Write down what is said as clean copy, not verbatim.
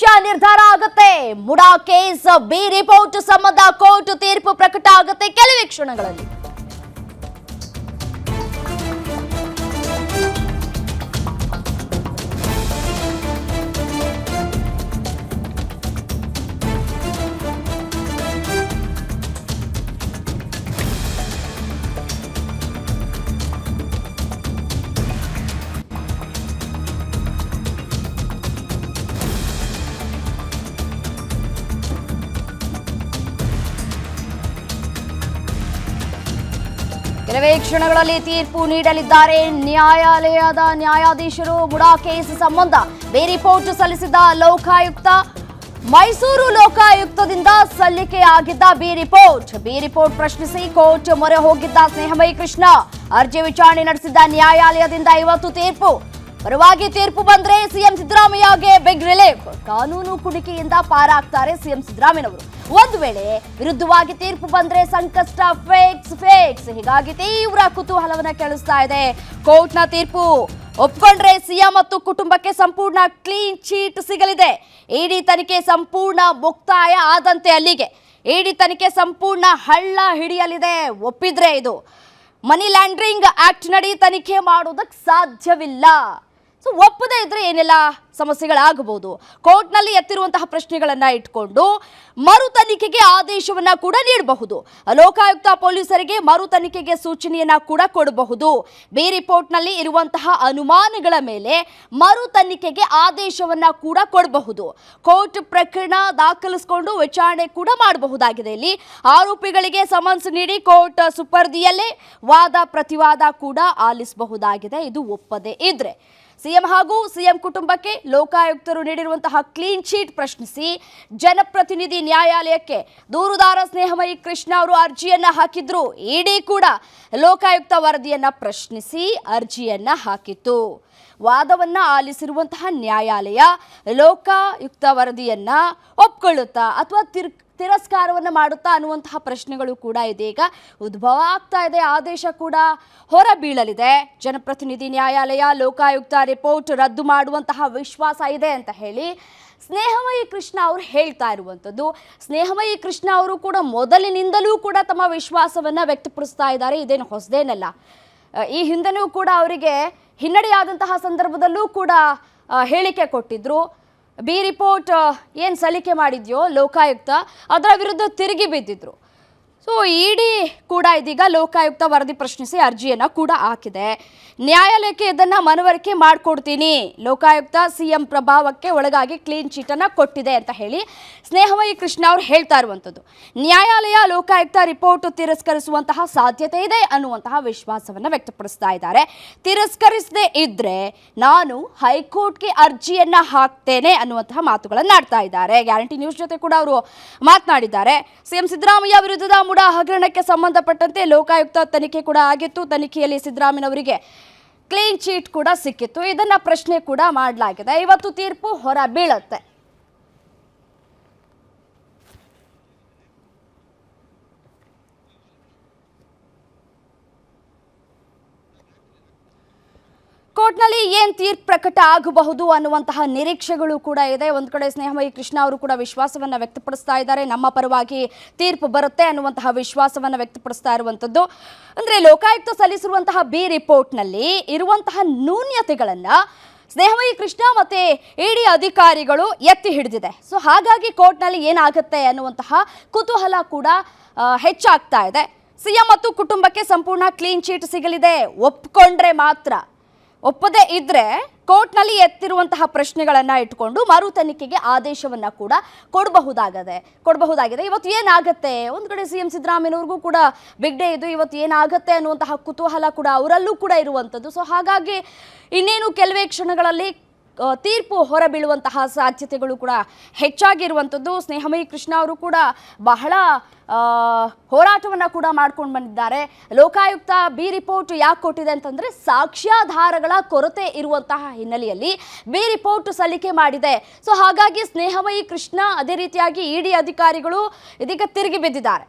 ಭವಿಷ್ಯ ನಿರ್ಧಾರ ಆಗುತ್ತೆ. ಮುಡಾ ಕೇಸ್ ಬಿ ರಿಪೋರ್ಟ್ ಸಂಬಂಧ ಕೋರ್ಟ್ ತೀರ್ಪು ಪ್ರಕಟ ಆಗುತ್ತೆ ಕೆಲವೇ ಕ್ಷಣಗಳಲ್ಲಿ. ಕೆಲವೇ ಕ್ಷಣಗಳಲ್ಲಿ ತೀರ್ಪು ನೀಡಲಿದ್ದಾರೆ ನ್ಯಾಯಾಲಯದ ನ್ಯಾಯಾಧೀಶರು. ಮುಡಾ ಕೇಸ್ ಸಂಬಂಧ ಬಿ ರಿಪೋರ್ಟ್ ಸಲ್ಲಿಸಿದ ಲೋಕಾಯುಕ್ತ. ಮೈಸೂರು ಲೋಕಾಯುಕ್ತದಿಂದ ಸಲ್ಲಿಕೆಯಾಗಿದ್ದ ಬಿ ರಿಪೋರ್ಟ್ ಪ್ರಶ್ನಿಸಿ ಕೋರ್ಟ್ ಮೊರೆ ಹೋಗಿದ್ದ ಸ್ನೇಹಮಯಿ ಕೃಷ್ಣ. ಅರ್ಜಿ ವಿಚಾರಣೆ ನಡೆಸಿದ್ದ ನ್ಯಾಯಾಲಯದಿಂದ ಇವತ್ತು ತೀರ್ಪು. ಪರವಾಗಿ ತೀರ್ಪು ಬಂದ್ರೆ ಸಿಎಂ ಸಿದ್ದರಾಮಯ್ಯಗೆ ಬಿಗ್ ರಿಲೀಫ್. ಕಾನೂನು ಕುಣಿಕೆಯಿಂದ ಪಾರಾಗ್ತಾರೆ ಸಿಎಂ ಸಿದ್ದರಾಮಯ್ಯನವರು. ಒಂದು ವೇಳೆ ವಿರುದ್ಧವಾಗಿ ತೀರ್ಪು ಬಂದ್ರೆ ಸಂಕಷ್ಟ ಫೇಕ್ಸ್. ಹೀಗಾಗಿ ತೀವ್ರ ಕುತೂಹಲವನ್ನ ಕೆಳಿಸ್ತಾ ಇದೆ ಕೋರ್ಟ್ನ ತೀರ್ಪು. ಒಪ್ಕೊಂಡ್ರೆ ಸಿಎಂ ಮತ್ತು ಕುಟುಂಬಕ್ಕೆ ಸಂಪೂರ್ಣ ಕ್ಲೀನ್ ಚೀಟ್ ಸಿಗಲಿದೆ. ಇಡಿ ತನಿಖೆ ಸಂಪೂರ್ಣ ಮುಕ್ತಾಯ ಆದಂತೆ ಅಲ್ಲಿಗೆ. ಇಡಿ ತನಿಖೆ ಸಂಪೂರ್ಣ ಹಳ್ಳ ಹಿಡಿಯಲಿದೆ. ಒಪ್ಪಿದ್ರೆ ಇದು ಮನಿ ಲ್ಯಾಂಡ್ರಿಂಗ್ ಆಕ್ಟ್ ನಡಿ ತನಿಖೆ ಮಾಡೋದಕ್ಕೆ ಸಾಧ್ಯವಿಲ್ಲ. ಸೊ ಒಪ್ಪದೇ ಇದ್ರೆ ಏನೆಲ್ಲ ಸಮಸ್ಯೆಗಳಾಗಬಹುದು. ಕೋರ್ಟ್ನಲ್ಲಿ ಎತ್ತಿರುವಂತಹ ಪ್ರಶ್ನೆಗಳನ್ನ ಇಟ್ಕೊಂಡು ಮರು ತನಿಖೆಗೆ ಆದೇಶವನ್ನ ಕೂಡ ನೀಡಬಹುದು. ಲೋಕಾಯುಕ್ತ ಪೊಲೀಸರಿಗೆ ಮರು ತನಿಖೆಗೆ ಸೂಚನೆಯನ್ನ ಕೂಡ ಕೊಡಬಹುದು. ಬಿ ರಿಪೋರ್ಟ್ನಲ್ಲಿ ಇರುವಂತಹ ಅನುಮಾನಗಳ ಮೇಲೆ ಮರು ತನಿಖೆಗೆ ಆದೇಶವನ್ನ ಕೂಡ ಕೊಡಬಹುದು. ಕೋರ್ಟ್ ಪ್ರಕರಣ ದಾಖಲಿಸಿಕೊಂಡು ವಿಚಾರಣೆ ಕೂಡ ಮಾಡಬಹುದಾಗಿದೆ. ಇಲ್ಲಿ ಆರೋಪಿಗಳಿಗೆ ಸಮನ್ಸ್ ನೀಡಿ ಕೋರ್ಟ್ ಸುಪರ್ದಿಯಲ್ಲೇ ವಾದ ಪ್ರತಿವಾದ ಕೂಡ ಆಲಿಸಬಹುದಾಗಿದೆ. ಇದು ಒಪ್ಪದೇ ಇದ್ರೆ ಸಿಎಂ ಹಾಗೂ ಸಿಎಂ ಕುಟುಂಬಕ್ಕೆ ಲೋಕಾಯುಕ್ತರು ನೀಡಿರುವಂತಹ ಕ್ಲೀನ್ ಚೀಟ್ ಪ್ರಶ್ನಿಸಿ ಜನಪ್ರತಿನಿಧಿ ನ್ಯಾಯಾಲಯಕ್ಕೆ ದೂರುದಾರ ಸ್ನೇಹಮಯಿ ಕೃಷ್ಣ ಅವರು ಅರ್ಜಿಯನ್ನ ಹಾಕಿದ್ರು. ಇಡಿ ಕೂಡ ಲೋಕಾಯುಕ್ತ ವರದಿಯನ್ನ ಪ್ರಶ್ನಿಸಿ ಅರ್ಜಿಯನ್ನ ಹಾಕಿತ್ತು. ವಾದವನ್ನ ಆಲಿಸಿರುವಂತಹ ನ್ಯಾಯಾಲಯ ಲೋಕಾಯುಕ್ತ ವರದಿಯನ್ನ ಒಪ್ಕೊಳ್ಳುತ್ತಾ ಅಥವಾ ತಿರಸ್ಕಾರವನ್ನು ಮಾಡುತ್ತಾ ಅನ್ನುವಂತಹ ಪ್ರಶ್ನೆಗಳು ಕೂಡ ಇದೀಗ ಉದ್ಭವ ಆಗ್ತಾ ಇದೆ. ಆದೇಶ ಕೂಡ ಹೊರ ಬೀಳಲಿದೆ. ಜನಪ್ರತಿನಿಧಿ ನ್ಯಾಯಾಲಯ ಲೋಕಾಯುಕ್ತ ರಿಪೋರ್ಟ್ ರದ್ದು ಮಾಡುವಂತಹ ವಿಶ್ವಾಸ ಇದೆ ಅಂತ ಹೇಳಿ ಸ್ನೇಹಮಯಿ ಕೃಷ್ಣ ಅವರು ಹೇಳ್ತಾ ಇರುವಂಥದ್ದು. ಸ್ನೇಹಮಯಿ ಕೃಷ್ಣ ಅವರು ಕೂಡ ಮೊದಲಿನಿಂದಲೂ ಕೂಡ ತಮ್ಮ ವಿಶ್ವಾಸವನ್ನು ವ್ಯಕ್ತಪಡಿಸ್ತಾ ಇದ್ದಾರೆ. ಇದೇನು ಹೊಸದೇನಲ್ಲ. ಈ ಹಿಂದೆನೂ ಕೂಡ ಅವರಿಗೆ ಹಿನ್ನಡೆಯಾದಂತಹ ಸಂದರ್ಭದಲ್ಲೂ ಕೂಡ ಹೇಳಿಕೆ ಕೊಟ್ಟಿದ್ರು. ಬಿ ರಿಪೋರ್ಟ್ ಏನು ಸಲ್ಲಿಕೆ ಮಾಡಿದ್ಯೋ ಲೋಕಾಯುಕ್ತ ಅದರ ವಿರುದ್ಧ ತಿರುಗಿ ಬಿದ್ದಿದ್ರು. ಸೊ ಇಡಿ ಕೂಡ ಇದೀಗ ಲೋಕಾಯುಕ್ತ ವರದಿ ಪ್ರಶ್ನಿಸಿ ಅರ್ಜಿಯನ್ನು ಕೂಡ ಹಾಕಿದೆ. ನ್ಯಾಯಾಲಯಕ್ಕೆ ಇದನ್ನು ಮನವರಿಕೆ ಮಾಡಿಕೊಡ್ತೀನಿ. ಲೋಕಾಯುಕ್ತ ಸಿಎಂ ಪ್ರಭಾವಕ್ಕೆ ಒಳಗಾಗಿ ಕ್ಲೀನ್ ಚೀಟನ್ನು ಕೊಟ್ಟಿದೆ ಅಂತ ಹೇಳಿ ಸ್ನೇಹಮಯಿ ಕೃಷ್ಣ ಅವರು ಹೇಳ್ತಾ ಇರುವಂಥದ್ದು. ನ್ಯಾಯಾಲಯ ಲೋಕಾಯುಕ್ತ ರಿಪೋರ್ಟ್ ತಿರಸ್ಕರಿಸುವಂತಹ ಸಾಧ್ಯತೆ ಇದೆ ಅನ್ನುವಂತಹ ವಿಶ್ವಾಸವನ್ನು ವ್ಯಕ್ತಪಡಿಸ್ತಾ ಇದ್ದಾರೆ. ತಿರಸ್ಕರಿಸದೇ ಇದ್ರೆ ನಾನು ಹೈಕೋರ್ಟ್ಗೆ ಅರ್ಜಿಯನ್ನು ಹಾಕ್ತೇನೆ ಅನ್ನುವಂತಹ ಮಾತುಗಳನ್ನು ಆಡ್ತಾ ಇದ್ದಾರೆ. ಗ್ಯಾರಂಟಿ ನ್ಯೂಸ್ ಜೊತೆ ಕೂಡ ಅವರು ಮಾತನಾಡಿದ್ದಾರೆ. ಸಿಎಂ ಸಿದ್ದರಾಮಯ್ಯ ವಿರುದ್ಧದ ಮುಡಾ ಹಗರಣಕ್ಕೆ ಸಂಬಂಧಪಟ್ಟಂತೆ ಲೋಕಾಯುಕ್ತ ತನಿಖೆ ಕೂಡ ಆಗಿತ್ತು. ತನಿಖೆಯಲ್ಲಿ ಸಿದ್ದರಾಮಯ್ಯನವರಿಗೆ ಕ್ಲೀನ್ ಚೀಟ್ ಕೂಡ ಸಿಕ್ಕಿತ್ತು. ಇದನ್ನ ಪ್ರಶ್ನೆ ಕೂಡ ಮಾಡಲಾಗಿದೆ. ಇವತ್ತು ತೀರ್ಪು ಹೊರ ಬೀಳುತ್ತೆ. ಕೋರ್ಟ್ನಲ್ಲಿ ಏನ್ ತೀರ್ಪು ಪ್ರಕಟ ಆಗಬಹುದು ಅನ್ನುವಂತಹ ನಿರೀಕ್ಷೆಗಳು ಕೂಡ ಇದೆ. ಒಂದು ಕಡೆ ಸ್ನೇಹಮಯಿ ಕೃಷ್ಣ ಅವರು ಕೂಡ ವಿಶ್ವಾಸವನ್ನ ವ್ಯಕ್ತಪಡಿಸ್ತಾ ಇದ್ದಾರೆ. ನಮ್ಮ ಪರವಾಗಿ ತೀರ್ಪು ಬರುತ್ತೆ ಅನ್ನುವಂತಹ ವಿಶ್ವಾಸವನ್ನ ವ್ಯಕ್ತಪಡಿಸ್ತಾ ಇರುವಂತದ್ದು. ಅಂದ್ರೆ ಲೋಕಾಯುಕ್ತ ಸಲ್ಲಿಸಿರುವಂತಹ ಬಿ ರಿಪೋರ್ಟ್ನಲ್ಲಿ ಇರುವಂತಹ ನ್ಯೂನ್ಯತೆಗಳನ್ನ ಸ್ನೇಹಮಯಿ ಕೃಷ್ಣ ಮತ್ತೆ ಇಡಿ ಅಧಿಕಾರಿಗಳು ಎತ್ತಿ ಹಿಡಿದಿದೆ. ಸೊ ಹಾಗಾಗಿ ಕೋರ್ಟ್ನಲ್ಲಿ ಏನಾಗುತ್ತೆ ಅನ್ನುವಂತಹ ಕುತೂಹಲ ಕೂಡ ಹೆಚ್ಚಾಗ್ತಾ ಇದೆ. ಸಿಎಂ ಮತ್ತು ಕುಟುಂಬಕ್ಕೆ ಸಂಪೂರ್ಣ ಕ್ಲೀನ್ ಚೀಟ್ ಸಿಗಲಿದೆ. ಒಪ್ಕೊಂಡ್ರೆ ಮಾತ್ರ. ಒಪ್ಪದೇ ಇದ್ರೆ ಕೋರ್ಟ್ನಲ್ಲಿ ಎತ್ತಿರುವಂತಹ ಪ್ರಶ್ನೆಗಳನ್ನ ಇಟ್ಕೊಂಡು ಮರು ತನಿಖೆಗೆ ಆದೇಶವನ್ನ ಕೂಡ ಕೊಡಬಹುದಾಗಿದೆ. ಇವತ್ತು ಏನಾಗುತ್ತೆ, ಒಂದು ಕಡೆ ಸಿಎಂ ಸಿದ್ದರಾಮಯ್ಯನವ್ರಿಗೂ ಕೂಡ ಬಿಗ್ ಡೇ ಇದು. ಇವತ್ತು ಏನಾಗುತ್ತೆ ಅನ್ನುವಂತಹ ಕುತೂಹಲ ಕೂಡ ಅವರಲ್ಲೂ ಕೂಡ ಇರುವಂಥದ್ದು. ಸೊ ಹಾಗಾಗಿ ಇನ್ನೇನು ಕೆಲವೇ ಕ್ಷಣಗಳಲ್ಲಿ ತೀರ್ಪು ಹೊರಬೀಳುವಂತಹ ಸಾಧ್ಯತೆಗಳು ಕೂಡ ಹೆಚ್ಚಾಗಿರುವಂಥದ್ದು. ಸ್ನೇಹಮಯಿ ಕೃಷ್ಣ ಅವರು ಕೂಡ ಬಹಳ ಹೋರಾಟವನ್ನು ಕೂಡ ಮಾಡ್ಕೊಂಡು ಬಂದಿದ್ದಾರೆ. ಲೋಕಾಯುಕ್ತ ಬಿ ರಿಪೋರ್ಟ್ ಯಾಕೆ ಕೊಟ್ಟಿದೆ ಅಂತಂದರೆ ಸಾಕ್ಷ್ಯಾಧಾರಗಳ ಕೊರತೆ ಇರುವಂತಹ ಹಿನ್ನೆಲೆಯಲ್ಲಿ ಬಿ ರಿಪೋರ್ಟ್ ಸಲ್ಲಿಕೆ ಮಾಡಿದೆ. ಸೊ ಹಾಗಾಗಿ ಸ್ನೇಹಮಯಿ ಕೃಷ್ಣ ಅದೇ ರೀತಿಯಾಗಿ ಇಡಿ ಅಧಿಕಾರಿಗಳು ಇದೀಗ ತಿರುಗಿ ಬಿದ್ದಿದ್ದಾರೆ.